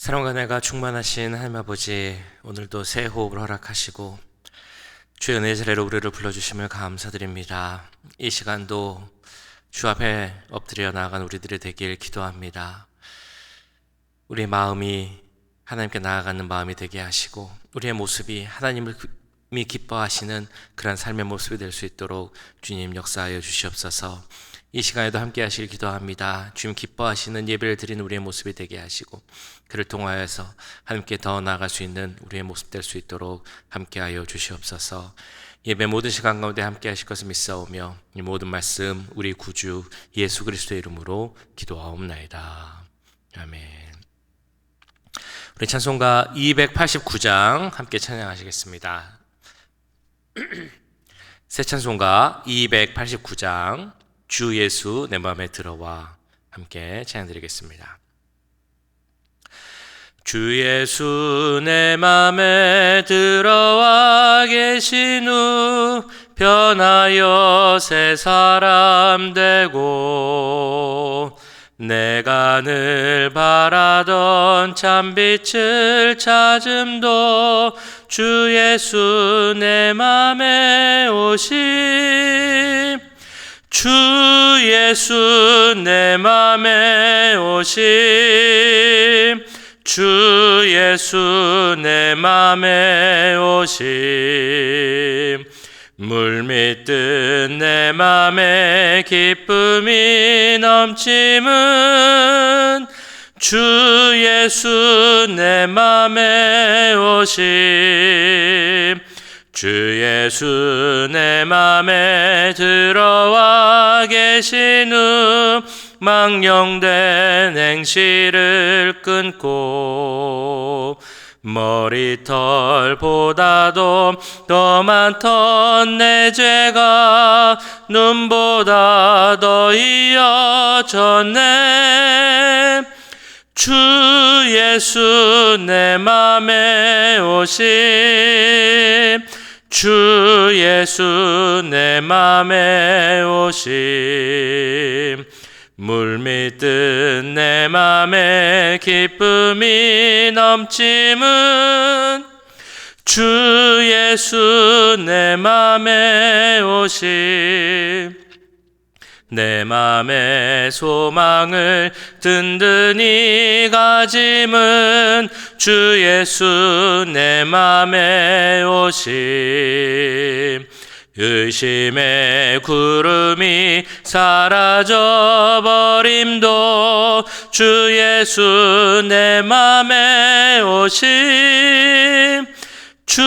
사랑과 은혜가 충만하신 하나님 아버지, 오늘도 새 호흡을 허락하시고 주의 은혜의 자리로 우리를 불러주심을 감사드립니다. 이 시간도 주 앞에 엎드려 나아간 우리들이 되길 기도합니다. 우리의 마음이 하나님께 나아가는 마음이 되게 하시고 우리의 모습이 하나님을 기뻐하시는 그런 삶의 모습이 될 수 있도록 주님 역사하여 주시옵소서. 이 시간에도 함께 하시길 기도합니다. 주님 기뻐하시는 예배를 드리는 우리의 모습이 되게 하시고 그를 통하여서 함께 더 나아갈 수 있는 우리의 모습 될 수 있도록 함께하여 주시옵소서. 예배 모든 시간 가운데 함께 하실 것을 믿사오며 이 모든 말씀 우리 구주 예수 그리스도의 이름으로 기도하옵나이다. 아멘. 우리 찬송가 289장 함께 찬양하시겠습니다. 새 찬송가 289장 주 예수 내 마음에 들어와 함께 찬양드리겠습니다. 주 예수 내 맘에 들어와 계신 후 변하여 새 사람 되고 내가 늘 바라던 참빛을 찾음도 주 예수 내 맘에 오심 주 예수 내 맘에 오심 주 예수 내 맘에 오심 물밀듯 내 맘에 기쁨이 넘침은 주 예수 내 맘에 오심 주 예수 내 맘에 들어와 계신 후 망령된 행실을 끊고 머리털보다도 더 많던 내 죄가 눈보다 더 이어졌네 주 예수 내 맘에 오심 주 예수 내 맘에 오심 물밀듯 내 맘에 기쁨이 넘침은 주 예수 내 맘에 오심 내 맘의 소망을 든든히 가짐은 주 예수 내 맘에 오심 의심의 구름이 사라져버림도 주 예수 내 맘에 오심 주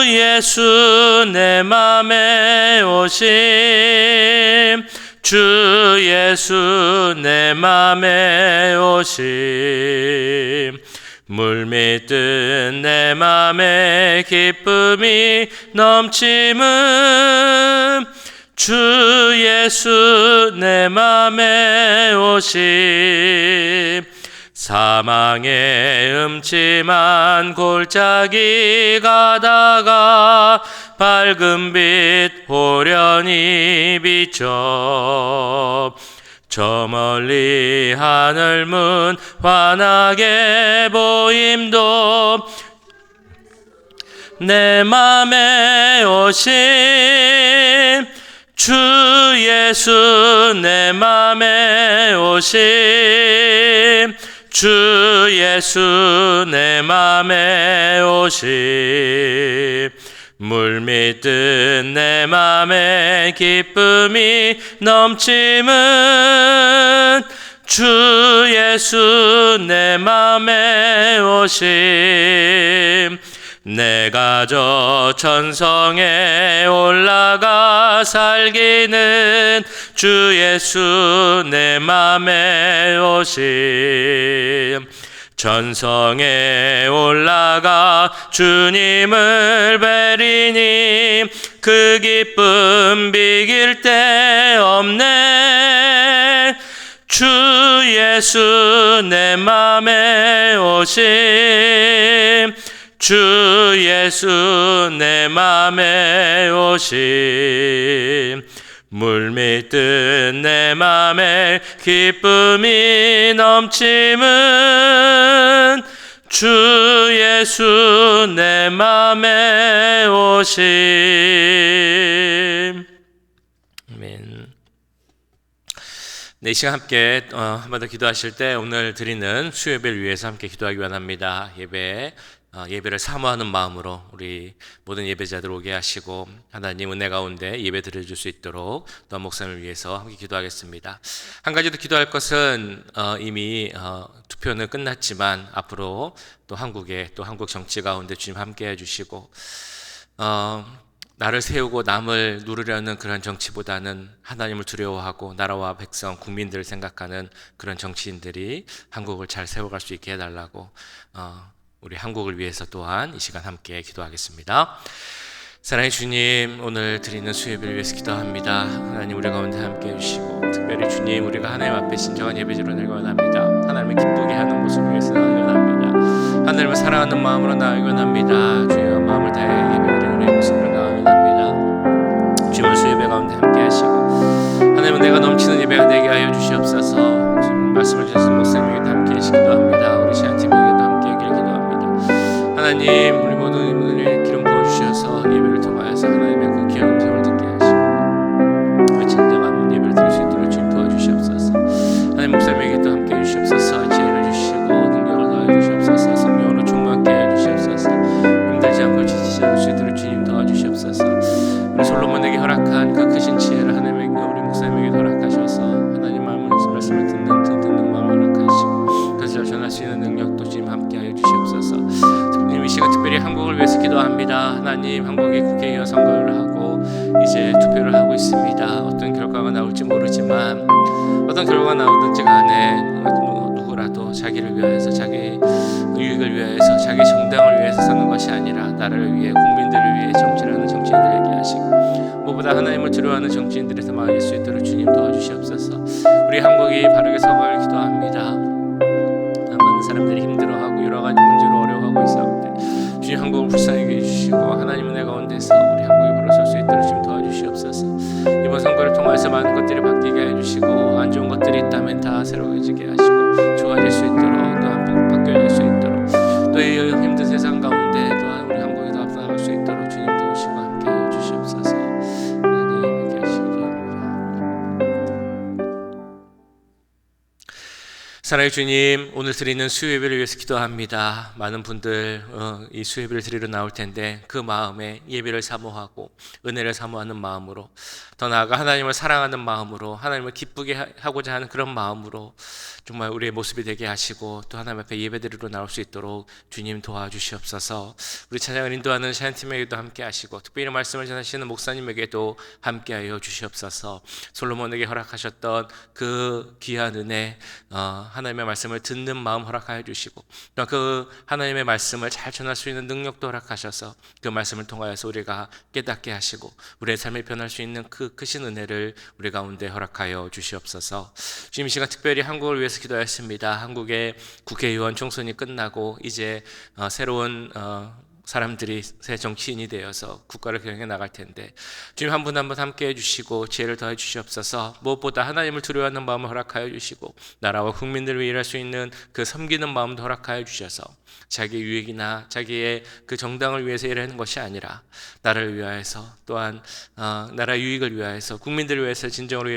예수 내 맘에 오심 주 예수 내 맘에 오심 물밀듯 내 맘에 기쁨이 넘침은 주 예수 내 맘에 오심 사망의 음침한 골짜기 가다가 밝은 빛 호련히 비춰 저 멀리 하늘 문 환하게 보임도 내 맘에 오심 주 예수 내 맘에 오심 주 예수 내 맘에 오심 물밀듯 내 맘에 기쁨이 넘침은 주 예수 내 맘에 오심 내가 저 천성에 올라가 살기는 주 예수 내 맘에 오심 천성에 올라가 주님을 뵈리니 그 기쁨 비길 데 없네 주 예수 내 맘에 오심 주 예수 내 맘에 오심 물밀듯 내 맘에 기쁨이 넘침은 주 예수 내 맘에 오심. 아멘. 네, 이 시간 함께 한 번 더 기도하실 때 오늘 드리는 수요예배를 위해서 함께 기도하기 원합니다. 예배를 사모하는 마음으로 우리 모든 예배자들 오게 하시고 하나님 은혜 가운데 예배 드려줄 수 있도록 또 목사님을 위해서 함께 기도하겠습니다. 한 가지 더 기도할 것은 이미 투표는 끝났지만 앞으로 또 한국 정치 가운데 주님 함께 해주시고 나를 세우고 남을 누르려는 그런 정치보다는 하나님을 두려워하고 나라와 백성, 국민들을 생각하는 그런 정치인들이 한국을 잘 세워갈 수 있게 해달라고 우리 한국을 위해서 또한 이 시간 함께 기도하겠습니다. 사랑의 주님, 오늘 드리는 수요예배를 위해서 기도합니다. 하나님 우리 가운데 함께 해주시고 특별히 주님 우리가 하나님 앞에 진정한 예배자로 나가기 원합니다. 하나님을 기쁘게 하는 모습을 위해서 나가기 원합니다. 하나님을 사랑하는 마음으로 나가기 원합니다. 주여 마음을 다해 예배드리는 우리의 모습으로 나가기 원합니다. 주님 수요예배 가운데 함께 하시고 하나님은 내가 넘치는 예배가 되게 하여 주시옵소서. 주님 말씀을 주신 목사님에게도 함께 하시기도 합니다. 우리 시안팀에게도 함께 하기를 기도합니다. 하나님 우리 모든 분들의 기름 부어주셔서 예배를 통하여서 하나님의 그 귀한 음성을 듣게 하시고 진정한 예배를 드릴 수 있도록 주님 도와주시옵소서. 하나님 목사님에게도 함께 해주시옵소서. 지혜를 주시고 능력을 더해 주시옵소서. 성령으로 충만케 해주시옵소서. 힘들지 않고 지치지 않을 수 있도록 주님 도와주시옵소서. 우리 솔로몬에게 허락한 그 크신 지혜를 하나님에게 우리 목사님에게 허락하셔서 하나님 말씀을 듣는 마음을 허락하시고 그것을 전할 수 있는 능력도 주님 함께하여 주시옵소서. 이 시간 특별히 한국을 위해서 기도합니다. 하나님 한국이 국회의원 선거를 하고 이제 투표를 하고 있습니다. 어떤 결과가 나올지 모르지만 어떤 결과가 나오든지 간에 누구라도 자기를 위하여서 자기 유익을 위하여서 자기 정당을 위해서 사는 것이 아니라 나라를 위해 국민들을 위해 정치를 하는 정치인들에게 하시고 무엇보다 하나님을 두려워하는 정치인들에서 많을 수 있도록 주님 도와주시옵소서. 우리 한국이 바르게 서갈 기도합니다. 많은 사람들이 힘들어하고 여러 가지 문제로 어려워하고 있사온데 주님 한국을 불쌍히 해주시고 하나님 은혜 가운데서 우리 한국이 바로 설 수 있도록 주님 도와주시옵소서. 이번 선거를 통해서 많은 것들이 바뀌게 해주시고 안 좋은 것들이 있다면 다 새로워지게 하시고 좋아질 수 있도록 또한 바뀌어질 수 있도록 또 이 힘든 세상 가운데 또한 우리 한국이 더 앞서 나갈 수 있도록 주님 도우시고 함께 해주시옵소서. 하나님 함께 하시기 바랍니다. 사랑의 주님, 오늘 드리는 수요예배를 위해서 기도합니다. 많은 분들 이 수요예배를 드리러 나올 텐데 그 마음에 예배를 사모하고 은혜를 사모하는 마음으로 더 나아가 하나님을 사랑하는 마음으로 하나님을 기쁘게 하고자 하는 그런 마음으로 정말 우리의 모습이 되게 하시고 또 하나님 앞에 예배드리러 나올 수 있도록 주님 도와주시옵소서. 우리 찬양을 인도하는 찬양팀에게도 함께 하시고 특별히 말씀을 전하시는 목사님에게도 함께하여 주시옵소서. 솔로몬에게 허락하셨던 그 귀한 은혜 하나님의 말씀을 듣는 마음 허락하여 주시고 또 그 하나님의 말씀을 잘 전할 수 있는 능력도 허락하셔서 그 말씀을 통하여서 우리가 깨닫게 하시고 우리의 삶이 변할 수 있는 그 크신 은혜를 우리 가운데 허락하여 주시옵소서. 지금 이 시간 특별히 한국을 위해서 기도하였습니다. 한국의 국회의원 총선이 끝나고 이제 새로운 사람들이 새 정치인이 되어서 국가를 경영해 나갈 텐데 주님 한 분 한 분 함께 해주시고 지혜를 더해 주시옵소서. 무엇보다 하나님을 두려워하는 마음을 허락하여 주시고 나라와 국민들을 위해 일할 수 있는 그 섬기는 마음도 허락하여 주셔서 자기 유익이나 자기의 그 정당을 위해서 일하는 것이 아니라 나라를 위하여서 또한 나라 유익을 위하여서 국민들을 위해서 진정으로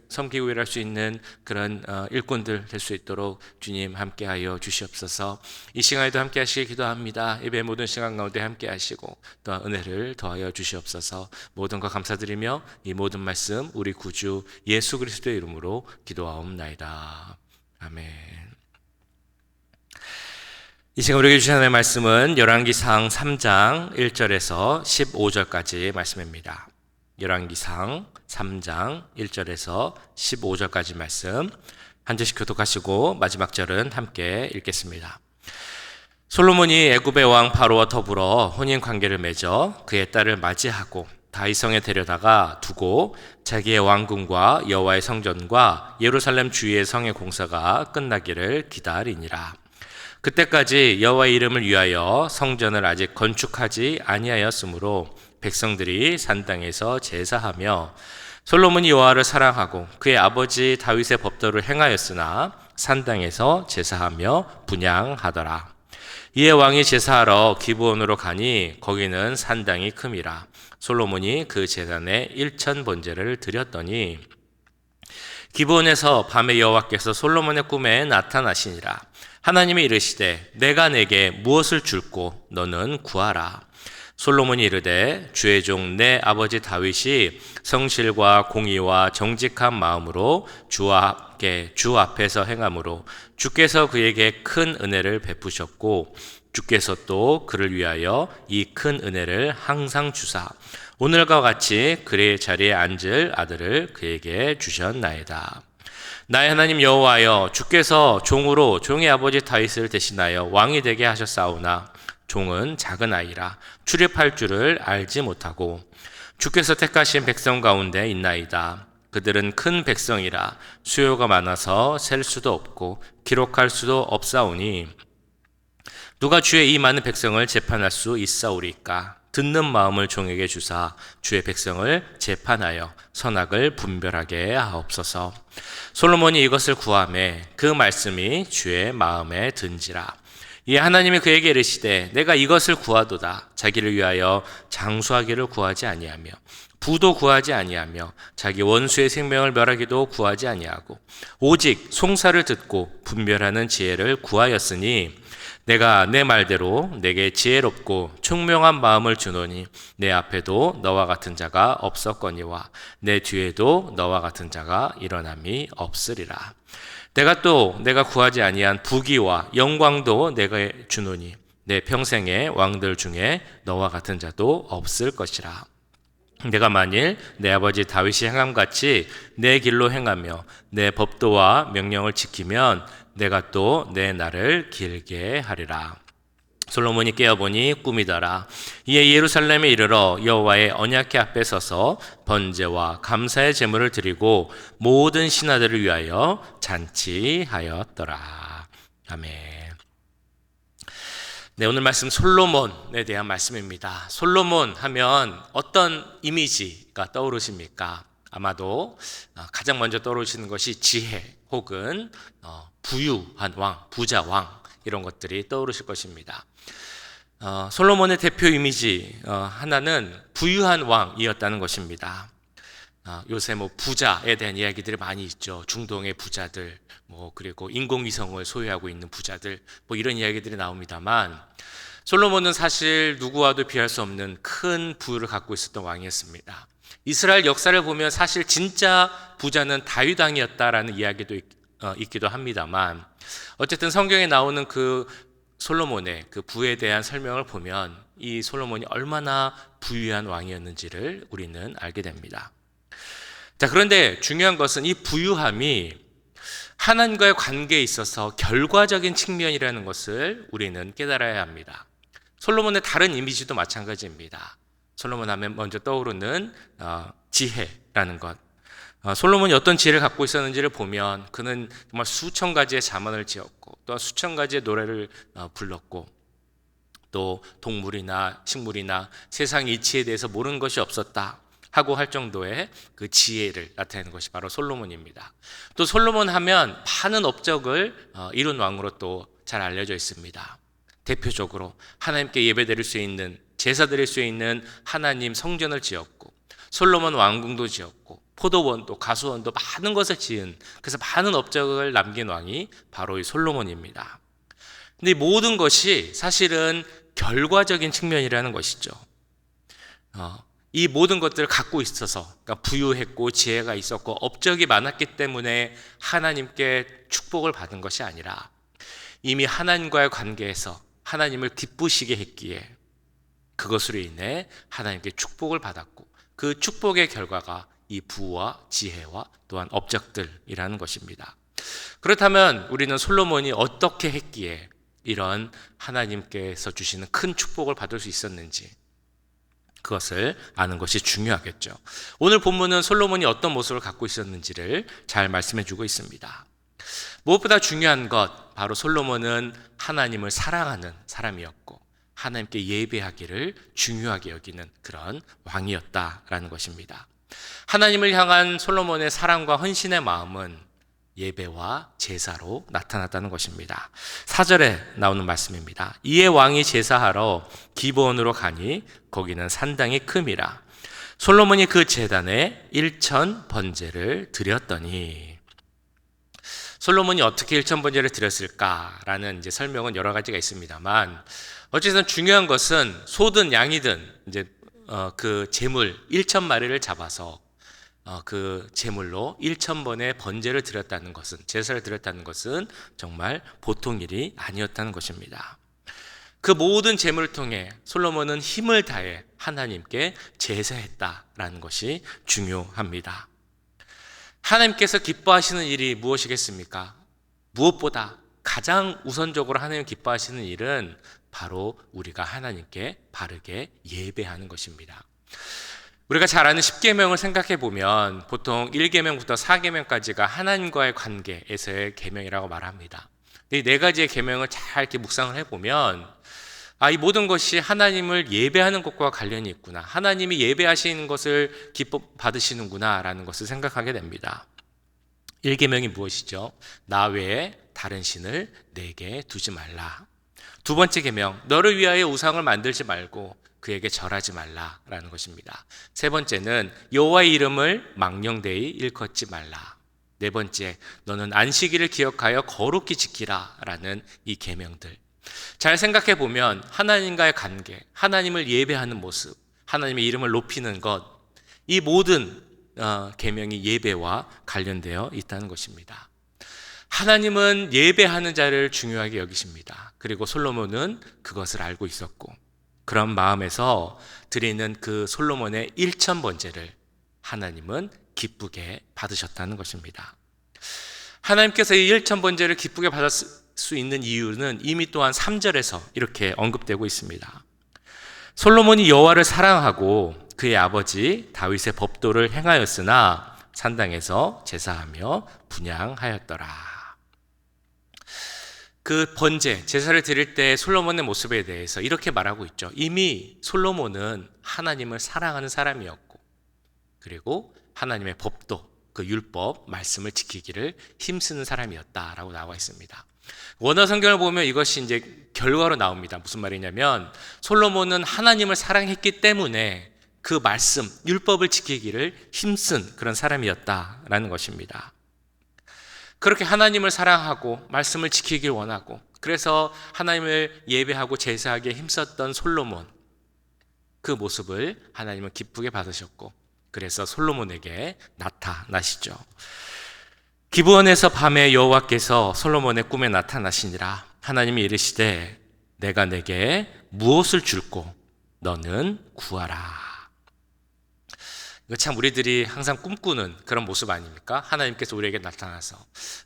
섬기고 일할 수 있는 그런 일꾼들 될 수 있도록 주님 함께하여 주시옵소서. 이 시간에도 함께하시길 기도합니다. 예배 모든 시간 가운데 함께하시고 또 은혜를 더하여 주시옵소서. 모든 것 감사드리며 이 모든 말씀 우리 구주 예수 그리스도의 이름으로 기도하옵나이다. 아멘. 이 시간 우리에게 주신 하나님의 말씀은 열왕기상 3장 1절에서 15절까지 말씀입니다. 열왕기상 3장 1절에서 15절까지 말씀 한 절씩 교독하시고 마지막 절은 함께 읽겠습니다. 솔로몬이 애굽의 왕 바로와 더불어 혼인 관계를 맺어 그의 딸을 맞이하고 다윗성에 데려다가 두고 자기의 왕궁과 여호와의 성전과 예루살렘 주위의 성의 공사가 끝나기를 기다리니라. 그때까지 여호와의 이름을 위하여 성전을 아직 건축하지 아니하였으므로 백성들이 산당에서 제사하며 솔로몬이 여호와를 사랑하고 그의 아버지 다윗의 법도를 행하였으나 산당에서 제사하며 분향하더라. 이에 왕이 제사하러 기브온으로 가니 거기는 산당이 큼이라. 솔로몬이 그 제단에 일천 번제를 드렸더니 기브온에서 밤에 여호와께서 솔로몬의 꿈에 나타나시니라. 하나님이 이르시되 내가 내게 무엇을 줄꼬 너는 구하라. 솔로몬이 이르되 주의 종 내 아버지 다윗이 성실과 공의와 정직한 마음으로 주 앞에서 행함으로 주께서 그에게 큰 은혜를 베푸셨고 주께서 또 그를 위하여 이 큰 은혜를 항상 주사 오늘과 같이 그의 자리에 앉을 아들을 그에게 주셨나이다. 나의 하나님 여호와여, 주께서 종으로 종의 아버지 다윗을 대신하여 왕이 되게 하셨사오나 종은 작은 아이라 출입할 줄을 알지 못하고 주께서 택하신 백성 가운데 있나이다. 그들은 큰 백성이라 수요가 많아서 셀 수도 없고 기록할 수도 없사오니 누가 주의 이 많은 백성을 재판할 수 있사오리까? 듣는 마음을 종에게 주사 주의 백성을 재판하여 선악을 분별하게 하옵소서. 솔로몬이 이것을 구하매 그 말씀이 주의 마음에 든지라. 이에 하나님이 그에게 이르시되 내가 이것을 구하도다. 자기를 위하여 장수하기를 구하지 아니하며 부도 구하지 아니하며 자기 원수의 생명을 멸하기도 구하지 아니하고 오직 송사를 듣고 분별하는 지혜를 구하였으니 내가 내 말대로 내게 지혜롭고 총명한 마음을 주노니 내 앞에도 너와 같은 자가 없었거니와 내 뒤에도 너와 같은 자가 일어남이 없으리라. 내가 구하지 아니한 부귀와 영광도 내가 주노니 내 평생의 왕들 중에 너와 같은 자도 없을 것이라. 내가 만일 내 아버지 다윗이 행함같이 내 길로 행하며 내 법도와 명령을 지키면 내가 또 내 날을 길게 하리라. 솔로몬이 깨어보니 꿈이더라. 이에 예루살렘에 이르러 여호와의 언약궤 앞에 서서 번제와 감사의 제물을 드리고 모든 신하들을 위하여 잔치하였더라. 아멘. 네, 오늘 말씀 솔로몬에 대한 말씀입니다. 솔로몬 하면 어떤 이미지가 떠오르십니까? 아마도 가장 먼저 떠오르시는 것이 지혜 혹은 부유한 왕, 부자 왕 이런 것들이 떠오르실 것입니다. 솔로몬의 대표 이미지 하나는 부유한 왕이었다는 것입니다. 요새 부자에 대한 이야기들이 많이 있죠. 중동의 부자들, 그리고 인공위성을 소유하고 있는 부자들, 이런 이야기들이 나옵니다만, 솔로몬은 사실 누구와도 비할 수 없는 큰 부유를 갖고 있었던 왕이었습니다. 이스라엘 역사를 보면 사실 진짜 부자는 다윗 왕이었다라는 이야기도 있기도 합니다만, 어쨌든 성경에 나오는 그 솔로몬의 그 부에 대한 설명을 보면 이 솔로몬이 얼마나 부유한 왕이었는지를 우리는 알게 됩니다. 자, 그런데 중요한 것은 이 부유함이 하나님과의 관계에 있어서 결과적인 측면이라는 것을 우리는 깨달아야 합니다. 솔로몬의 다른 이미지도 마찬가지입니다. 솔로몬 하면 먼저 떠오르는 지혜라는 것. 솔로몬이 어떤 지혜를 갖고 있었는지를 보면 그는 정말 수천 가지의 자문을 지었고 또 수천 가지의 노래를 불렀고 또 동물이나 식물이나 세상 이치에 대해서 모르는 것이 없었다 하고 할 정도의 그 지혜를 나타내는 것이 바로 솔로몬입니다. 또 솔로몬 하면 많은 업적을 이룬 왕으로 또 잘 알려져 있습니다. 대표적으로 하나님께 예배드릴 수 있는, 제사 드릴 수 있는 하나님 성전을 지었고 솔로몬 왕궁도 지었고 포도원도 가수원도 많은 것을 지은, 그래서 많은 업적을 남긴 왕이 바로 이 솔로몬입니다. 근데 이 모든 것이 사실은 결과적인 측면이라는 것이죠. 이 모든 것들을 갖고 있어서, 그러니까 부유했고 지혜가 있었고 업적이 많았기 때문에 하나님께 축복을 받은 것이 아니라 이미 하나님과의 관계에서 하나님을 기쁘시게 했기에 그것으로 인해 하나님께 축복을 받았고 그 축복의 결과가 이 부와 지혜와 또한 업적들이라는 것입니다. 그렇다면 우리는 솔로몬이 어떻게 했기에 이런 하나님께서 주시는 큰 축복을 받을 수 있었는지 그것을 아는 것이 중요하겠죠. 오늘 본문은 솔로몬이 어떤 모습을 갖고 있었는지를 잘 말씀해 주고 있습니다. 무엇보다 중요한 것, 바로 솔로몬은 하나님을 사랑하는 사람이었고 하나님께 예배하기를 중요하게 여기는 그런 왕이었다라는 것입니다. 하나님을 향한 솔로몬의 사랑과 헌신의 마음은 예배와 제사로 나타났다는 것입니다. 4절에 나오는 말씀입니다. 이에 왕이 제사하러 기브온으로 가니 거기는 산당이 큼이라. 솔로몬이 그 제단에 1천 번제를 드렸더니. 솔로몬이 어떻게 1천 번제를 드렸을까라는 이제 설명은 여러 가지가 있습니다만, 어쨌든 중요한 것은 소든 양이든 이제 그 제물 1천 마리를 잡아서 그 제물로 1천 번의 번제를 드렸다는 것은, 제사를 드렸다는 것은 정말 보통 일이 아니었다는 것입니다. 그 모든 제물을 통해 솔로몬은 힘을 다해 하나님께 제사했다라는 것이 중요합니다. 하나님께서 기뻐하시는 일이 무엇이겠습니까? 무엇보다 가장 우선적으로 하나님 기뻐하시는 일은 바로 우리가 하나님께 바르게 예배하는 것입니다. 우리가 잘 아는 10계명을 생각해 보면 보통 1계명부터 4계명까지가 하나님과의 관계에서의 계명이라고 말합니다. 이 네 가지의 계명을 잘 이렇게 묵상을 해보면 이 모든 것이 하나님을 예배하는 것과 관련이 있구나, 하나님이 예배하시는 것을 기뻐 받으시는구나 라는 것을 생각하게 됩니다. 1계명이 무엇이죠? 나 외에 다른 신을 내게 두지 말라. 두 번째 계명, 너를 위하여 우상을 만들지 말고 그에게 절하지 말라라는 것입니다. 세 번째는 여호와의 이름을 망령되이 일컫지 말라. 네 번째, 너는 안식일을 기억하여 거룩히 지키라라는 이 계명들. 잘 생각해 보면 하나님과의 관계, 하나님을 예배하는 모습, 하나님의 이름을 높이는 것, 이 모든 계명이 예배와 관련되어 있다는 것입니다. 하나님은 예배하는 자를 중요하게 여기십니다. 그리고 솔로몬은 그것을 알고 있었고, 그런 마음에서 드리는 그 솔로몬의 1천 번제를 하나님은 기쁘게 받으셨다는 것입니다. 하나님께서 이 1천 번제를 기쁘게 받았을 수 있는 이유는 이미 또한 3절에서 이렇게 언급되고 있습니다. 솔로몬이 여호와를 사랑하고 그의 아버지 다윗의 법도를 행하였으나 산당에서 제사하며 분향하였더라. 그 번제, 제사를 드릴 때 솔로몬의 모습에 대해서 이렇게 말하고 있죠. 이미 솔로몬은 하나님을 사랑하는 사람이었고, 그리고 하나님의 법도, 그 율법, 말씀을 지키기를 힘쓰는 사람이었다라고 나와 있습니다. 원어 성경을 보면 이것이 이제 결과로 나옵니다. 무슨 말이냐면 솔로몬은 하나님을 사랑했기 때문에 그 말씀, 율법을 지키기를 힘쓴 그런 사람이었다라는 것입니다. 그렇게 하나님을 사랑하고 말씀을 지키길 원하고, 그래서 하나님을 예배하고 제사하기에 힘썼던 솔로몬, 그 모습을 하나님은 기쁘게 받으셨고, 그래서 솔로몬에게 나타나시죠. 기브온에서 밤에 여호와께서 솔로몬의 꿈에 나타나시니라. 하나님이 이르시되 내가 내게 무엇을 줄고 너는 구하라. 이거 참 우리들이 항상 꿈꾸는 그런 모습 아닙니까? 하나님께서 우리에게 나타나서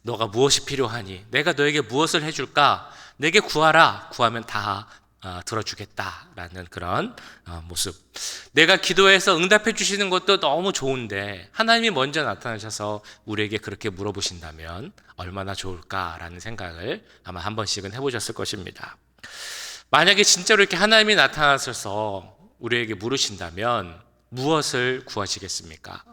너가 무엇이 필요하니? 내가 너에게 무엇을 해줄까? 내게 구하라. 구하면 다 들어주겠다라는 그런 모습. 내가 기도해서 응답해 주시는 것도 너무 좋은데 하나님이 먼저 나타나셔서 우리에게 그렇게 물어보신다면 얼마나 좋을까라는 생각을 아마 한 번씩은 해보셨을 것입니다. 만약에 진짜로 이렇게 하나님이 나타나셔서 우리에게 물으신다면 무엇을 구하시겠습니까?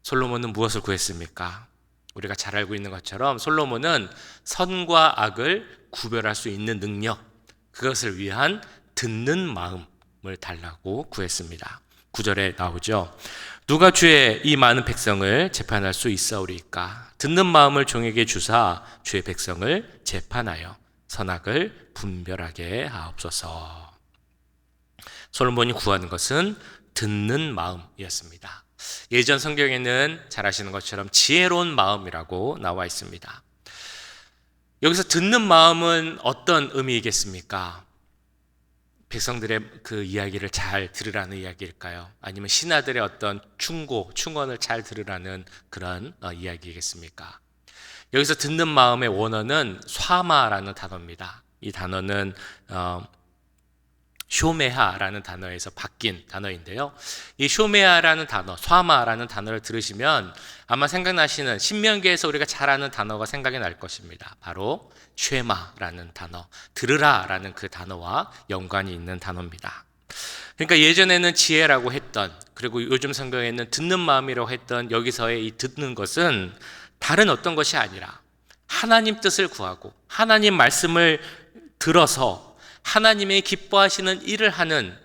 솔로몬은 무엇을 구했습니까? 우리가 잘 알고 있는 것처럼 솔로몬은 선과 악을 구별할 수 있는 능력, 그것을 위한 듣는 마음을 달라고 구했습니다. 9절에 나오죠. 누가 주의 이 많은 백성을 재판할 수 있사오리이까? 듣는 마음을 종에게 주사 주의 백성을 재판하여 선악을 분별하게 하옵소서. 솔로몬이 구하는 것은 듣는 마음이었습니다. 예전 성경에는 잘 아시는 것처럼 지혜로운 마음이라고 나와 있습니다. 여기서 듣는 마음은 어떤 의미이겠습니까? 백성들의 그 이야기를 잘 들으라는 이야기일까요? 아니면 신하들의 어떤 충원을 잘 들으라는 그런 이야기이겠습니까? 여기서 듣는 마음의 원어는 쏴마라는 단어입니다. 이 단어는 쇼메하라는 단어에서 바뀐 단어인데요. 이 쇼메하라는 단어, 쏴마라는 단어를 들으시면 아마 생각나시는 신명기에서 우리가 잘 아는 단어가 생각이 날 것입니다. 바로 쉐마라는 단어, 들으라라는 그 단어와 연관이 있는 단어입니다. 그러니까 예전에는 지혜라고 했던, 그리고 요즘 성경에는 듣는 마음이라고 했던 여기서의 이 듣는 것은 다른 어떤 것이 아니라 하나님 뜻을 구하고 하나님 말씀을 들어서 하나님의 기뻐하시는 일을 하는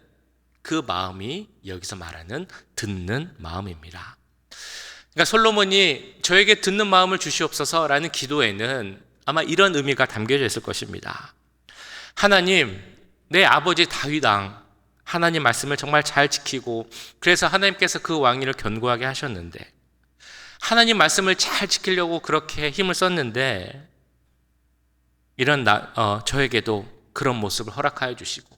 그 마음이 여기서 말하는 듣는 마음입니다. 그러니까 솔로몬이 저에게 듣는 마음을 주시옵소서라는 기도에는 아마 이런 의미가 담겨져 있을 것입니다. 하나님, 내 아버지 다윗 왕, 하나님 말씀을 정말 잘 지키고 그래서 하나님께서 그 왕위를 견고하게 하셨는데 하나님 말씀을 잘 지키려고 그렇게 힘을 썼는데 이런 저에게도 그런 모습을 허락하여 주시고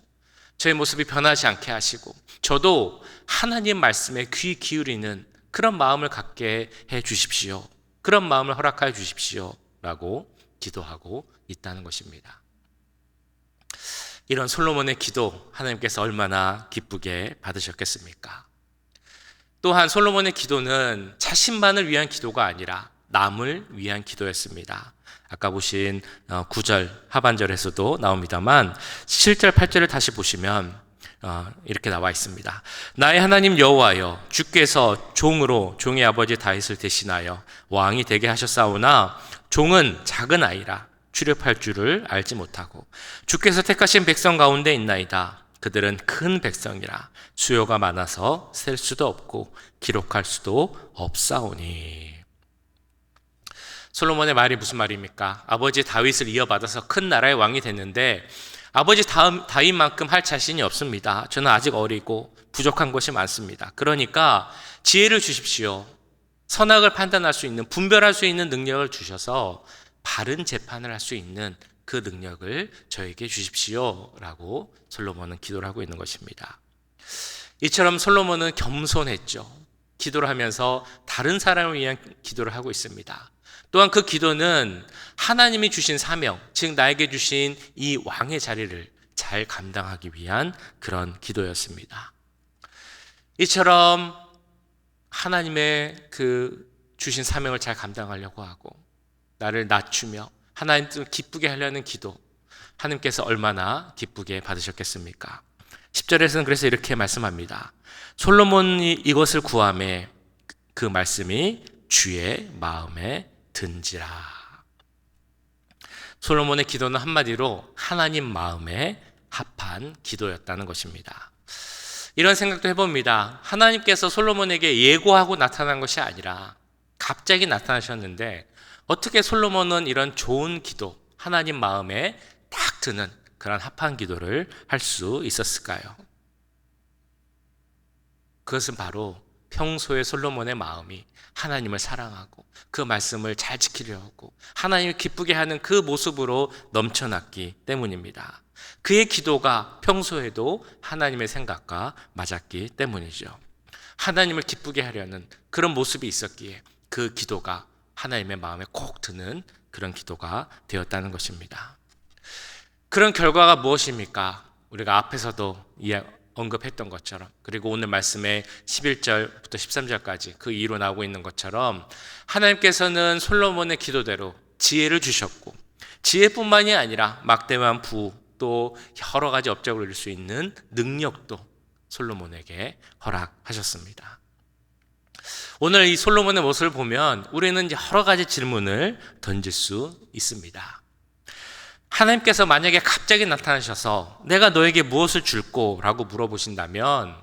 저의 모습이 변하지 않게 하시고 저도 하나님 말씀에 귀 기울이는 그런 마음을 갖게 해 주십시오. 그런 마음을 허락하여 주십시오. 라고 기도하고 있다는 것입니다. 이런 솔로몬의 기도 하나님께서 얼마나 기쁘게 받으셨겠습니까? 또한 솔로몬의 기도는 자신만을 위한 기도가 아니라 남을 위한 기도였습니다. 아까 보신 9절 하반절에서도 나옵니다만 7절 8절을 다시 보시면 이렇게 나와 있습니다. 나의 하나님 여호와여, 주께서 종으로 종의 아버지 다윗을 대신하여 왕이 되게 하셨사오나 종은 작은 아이라 출애굽할 줄을 알지 못하고 주께서 택하신 백성 가운데 있나이다. 그들은 큰 백성이라 수요가 많아서 셀 수도 없고 기록할 수도 없사오니. 솔로몬의 말이 무슨 말입니까? 아버지 다윗을 이어받아서 큰 나라의 왕이 됐는데 아버지 다윗만큼 할 자신이 없습니다. 저는 아직 어리고 부족한 것이 많습니다. 그러니까 지혜를 주십시오. 선악을 판단할 수 있는, 분별할 수 있는 능력을 주셔서 바른 재판을 할 수 있는 그 능력을 저에게 주십시오 라고 솔로몬은 기도를 하고 있는 것입니다. 이처럼 솔로몬은 겸손했죠. 기도를 하면서 다른 사람을 위한 기도를 하고 있습니다. 또한 그 기도는 하나님이 주신 사명, 즉 나에게 주신 이 왕의 자리를 잘 감당하기 위한 그런 기도였습니다. 이처럼 하나님의 그 주신 사명을 잘 감당하려고 하고 나를 낮추며 하나님을 기쁘게 하려는 기도, 하나님께서 얼마나 기쁘게 받으셨겠습니까? 10절에서는 그래서 이렇게 말씀합니다. 솔로몬이 이것을 구하매 그 말씀이 주의 마음에 든지라. 솔로몬의 기도는 한마디로 하나님 마음에 합한 기도였다는 것입니다. 이런 생각도 해봅니다. 하나님께서 솔로몬에게 예고하고 나타난 것이 아니라 갑자기 나타나셨는데 어떻게 솔로몬은 이런 좋은 기도, 하나님 마음에 딱 드는 그런 합한 기도를 할 수 있었을까요? 그것은 바로 평소에 솔로몬의 마음이 하나님을 사랑하고 그 말씀을 잘 지키려고 하나님을 기쁘게 하는 그 모습으로 넘쳐났기 때문입니다. 그의 기도가 평소에도 하나님의 생각과 맞았기 때문이죠. 하나님을 기쁘게 하려는 그런 모습이 있었기에 그 기도가 하나님의 마음에 콕 드는 그런 기도가 되었다는 것입니다. 그런 결과가 무엇입니까? 우리가 앞에서도 언급했던 것처럼, 그리고 오늘 말씀에 11절부터 13절까지 그 이유로 나오고 있는 것처럼 하나님께서는 솔로몬의 기도대로 지혜를 주셨고 지혜뿐만이 아니라 막대한 부, 또 여러 가지 업적을 이룰 수 있는 능력도 솔로몬에게 허락하셨습니다. 오늘 이 솔로몬의 모습을 보면 우리는 여러 가지 질문을 던질 수 있습니다. 하나님께서 만약에 갑자기 나타나셔서 내가 너에게 무엇을 줄꼬? 라고 물어보신다면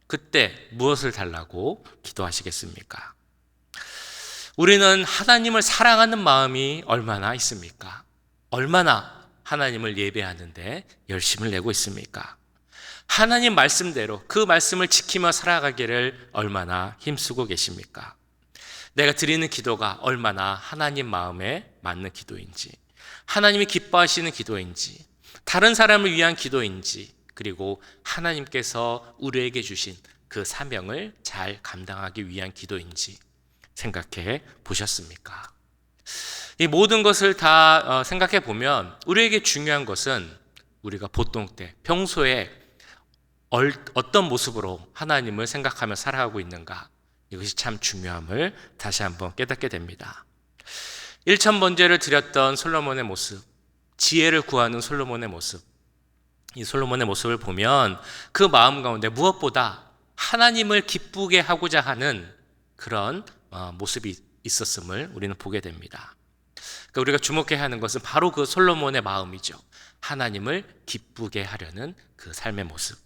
그때 무엇을 달라고 기도하시겠습니까? 우리는 하나님을 사랑하는 마음이 얼마나 있습니까? 얼마나 하나님을 예배하는데 열심을 내고 있습니까? 하나님 말씀대로 그 말씀을 지키며 살아가기를 얼마나 힘쓰고 계십니까? 내가 드리는 기도가 얼마나 하나님 마음에 맞는 기도인지, 하나님이 기뻐하시는 기도인지, 다른 사람을 위한 기도인지, 그리고 하나님께서 우리에게 주신 그 사명을 잘 감당하기 위한 기도인지 생각해 보셨습니까? 이 모든 것을 다 생각해 보면 우리에게 중요한 것은 우리가 보통 때 평소에 어떤 모습으로 하나님을 생각하며 살아가고 있는가, 이것이 참 중요함을 다시 한번 깨닫게 됩니다. 1000번제를 드렸던 솔로몬의 모습, 지혜를 구하는 솔로몬의 모습, 이 솔로몬의 모습을 보면 그 마음 가운데 무엇보다 하나님을 기쁘게 하고자 하는 그런 모습이 있었음을 우리는 보게 됩니다. 그러니까 우리가 주목해야 하는 것은 바로 그 솔로몬의 마음이죠. 하나님을 기쁘게 하려는 그 삶의 모습.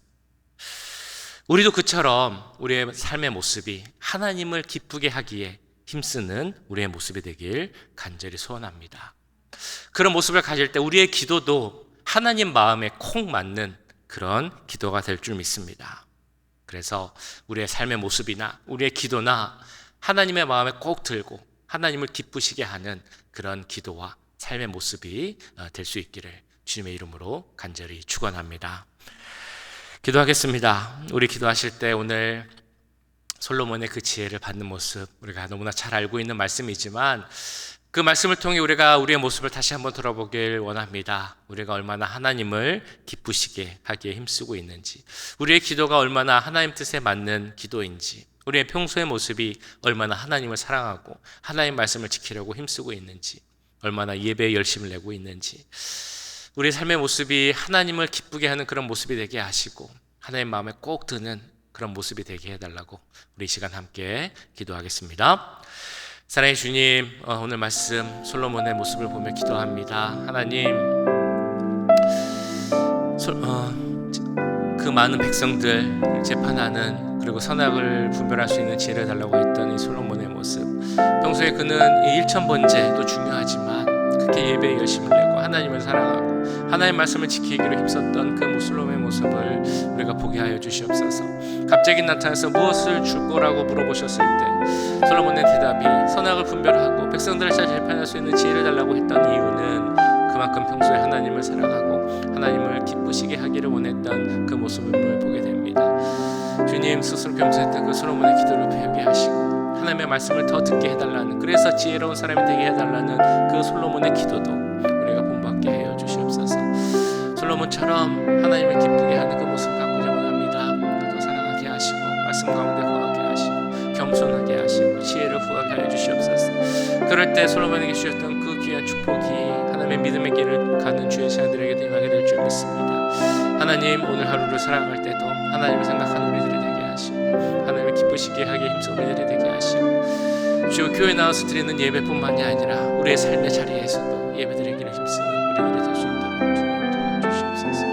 우리도 그처럼 우리의 삶의 모습이 하나님을 기쁘게 하기에 힘쓰는 우리의 모습이 되길 간절히 소원합니다. 그런 모습을 가질 때 우리의 기도도 하나님 마음에 콕 맞는 그런 기도가 될 줄 믿습니다. 그래서 우리의 삶의 모습이나 우리의 기도나 하나님의 마음에 꼭 들고 하나님을 기쁘시게 하는 그런 기도와 삶의 모습이 될 수 있기를 주님의 이름으로 간절히 축원합니다. 기도하겠습니다. 우리 기도하실 때 오늘 솔로몬의 그 지혜를 받는 모습, 우리가 너무나 잘 알고 있는 말씀이지만 그 말씀을 통해 우리가 우리의 모습을 다시 한번 돌아보길 원합니다. 우리가 얼마나 하나님을 기쁘시게 하기에 힘쓰고 있는지, 우리의 기도가 얼마나 하나님 뜻에 맞는 기도인지, 우리의 평소의 모습이 얼마나 하나님을 사랑하고 하나님 말씀을 지키려고 힘쓰고 있는지, 얼마나 예배에 열심을 내고 있는지, 우리의 삶의 모습이 하나님을 기쁘게 하는 그런 모습이 되게 하시고 하나님 마음에 꼭 드는 그런 모습이 되게 해달라고 우리 이 시간 함께 기도하겠습니다. 사랑의 주님, 오늘 말씀 솔로몬의 모습을 보며 기도합니다. 하나님, 그 많은 백성들 재판하는, 그리고 선악을 분별할 수 있는 지혜를 달라고 했던 이 솔로몬의 모습, 평소에 그는 이 일천번제도 중요하지만 그렇게 예배에 열심을 내고 하나님을 사랑하고 하나님 말씀을 지키기로 힘썼던 그 솔로몬의 모습을 우리가 보게 하여 주시옵소서. 갑자기 나타나서 무엇을 줄 거라고 물어보셨을 때 솔로몬의 대답이 선악을 분별하고 백성들을 잘 재판할 수 있는 지혜를 달라고 했던 이유는 그만큼 평소에 하나님을 사랑하고 하나님을 기쁘시게 하기를 원했던 그 모습을 보게 됩니다. 주님, 스스로 겸손했던 그 솔로몬의 기도를 배우게 하시고 하나님의 말씀을 더 듣게 해달라는, 그래서 지혜로운 사람이 되게 해달라는 그 솔로몬의 기도도 우리가 본받게 하여 주시옵소서. 솔로몬처럼 하나님을 기쁘게 하는 그 모습 갖고자 원합니다. 더 사랑하게 하시고 말씀 가운데 거하게 하시고 겸손하게 하시고 지혜를 구하게 하여 주시옵소서. 그럴 때 솔로몬에게 주셨던 그 귀한 축복이 하나님의 믿음의 길을 가는 주의 자녀들에게도 임하게 될 줄 믿습니다. 하나님, 오늘 하루를 살아갈 때도 하나님을 생각하는 우리들이 되게 하시고 하나님을 기쁘시게 하기에 힘써 우리들이 되게 하시고 주여, 교회 나와서 드리는 예배뿐만이 아니라 우리의 삶의 자리에서도 예배드리기를 힘쓰는 우리들이 될 수 있도록 주님 도와주시옵소서.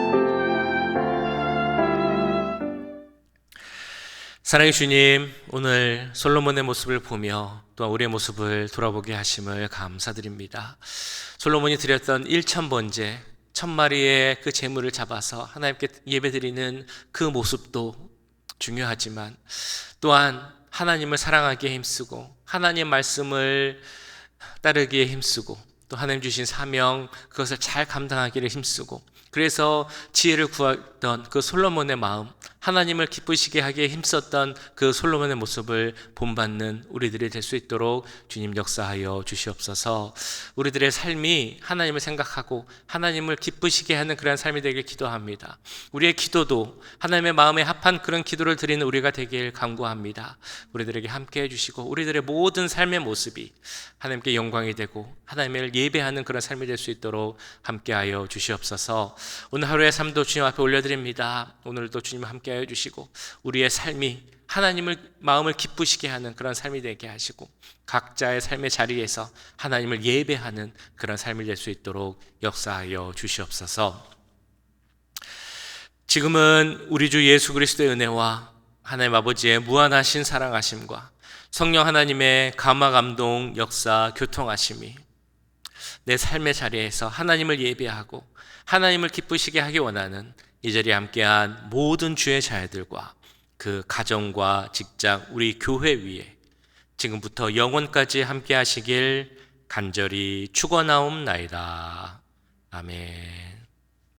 사랑의 주님, 오늘 솔로몬의 모습을 보며 또한 우리의 모습을 돌아보게 하심을 감사드립니다. 솔로몬이 드렸던 1000번제 1000마리의 그 제물을 잡아서 하나님께 예배드리는 그 모습도 중요하지만 또한 하나님을 사랑하기에 힘쓰고 하나님 말씀을 따르기에 힘쓰고 또 하나님 주신 사명, 그것을 잘 감당하기를 힘쓰고, 그래서 지혜를 구했던 그 솔로몬의 마음, 하나님을 기쁘시게 하기에 힘썼던 그 솔로몬의 모습을 본받는 우리들이 될 수 있도록 주님 역사하여 주시옵소서. 우리들의 삶이 하나님을 생각하고 하나님을 기쁘시게 하는 그런 삶이 되길 기도합니다. 우리의 기도도 하나님의 마음에 합한 그런 기도를 드리는 우리가 되길 간구합니다. 우리들에게 함께 해주시고 우리들의 모든 삶의 모습이 하나님께 영광이 되고 하나님을 예배하는 그런 삶이 될 수 있도록 함께하여 주시옵소서. 오늘 하루의 삶도 주님 앞에 올려드립니다. 오늘도 주님 함께하여 주시고 우리의 삶이 하나님을 마음을 기쁘시게 하는 그런 삶이 되게 하시고 각자의 삶의 자리에서 하나님을 예배하는 그런 삶이 될 수 있도록 역사하여 주시옵소서. 지금은 우리 주 예수 그리스도의 은혜와 하나님 아버지의 무한하신 사랑하심과 성령 하나님의 감화 감동 역사 교통하심이 내 삶의 자리에서 하나님을 예배하고 하나님을 기쁘시게 하기 원하는 이 자리에 함께한 모든 주의 자녀들과 그 가정과 직장, 우리 교회 위에 지금부터 영원까지 함께 하시길 간절히 축원하옵나이다. 아멘.